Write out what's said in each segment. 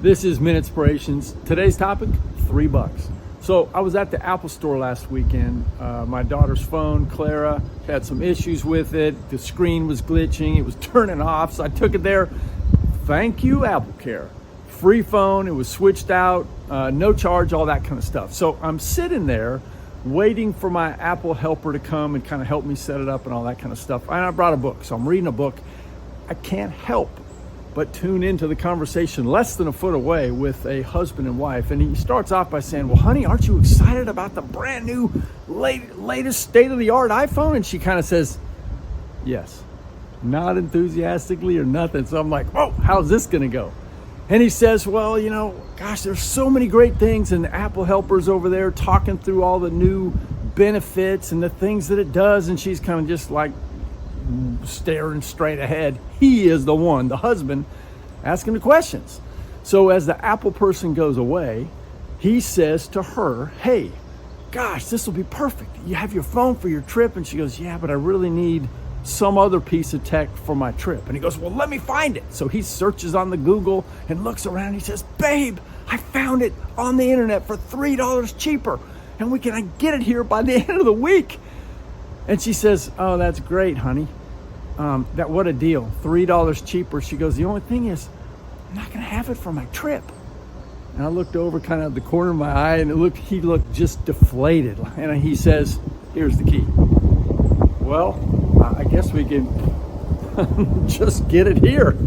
This is Minutespirations. Today's topic, $3. So I was at the Apple store last weekend. My daughter's phone, Clara, had some issues with it. The screen was glitching. It was turning off. So I took it there. Thank you, AppleCare. Free phone. It was switched out. No charge, all that kind of stuff. So I'm sitting there waiting for my Apple helper to come and kind of help me set it up and all that kind of stuff. And I brought a book. So I'm reading a book. I can't help but tune into the conversation less than a foot away with a husband and wife. And he starts off by saying, well, honey, aren't you excited about the brand new latest state-of-the-art iPhone? And she kind of says, yes, not enthusiastically or nothing. So I'm like, oh, how's this going to go? And he says, well, gosh, there's so many great things. And the Apple helper's over there talking through all the new benefits and the things that it does. And she's kind of just like staring straight ahead. He is the one, the husband, asking the questions. So as the Apple person goes away, he says to her, hey, gosh, this will be perfect. You have your phone for your trip. And she goes, yeah, but I really need some other piece of tech for my trip. And he goes, well, let me find it. So he searches on the Google and looks around. He says, babe, I found it on the internet for $3 cheaper. And we can get it here by the end of the week. And she says, oh, that's great, honey. What a deal. $3 cheaper. She goes, the only thing is, I'm not going to have it for my trip. And I looked over kind of the corner of my eye, and he looked just deflated. And he says, here's the key. Well, I guess we can just get it here.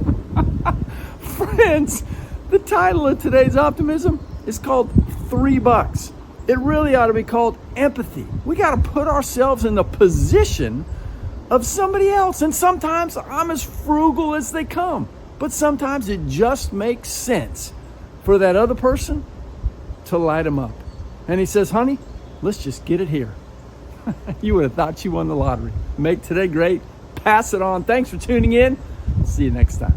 Friends, the title of today's optimism is called $3. It really ought to be called empathy. We got to put ourselves in the position of somebody else. And sometimes I'm as frugal as they come, but sometimes it just makes sense for that other person to light them up. And he says, honey, let's just get it here. You would have thought you won the lottery. Make today great. Pass it on. Thanks for tuning in. See you next time.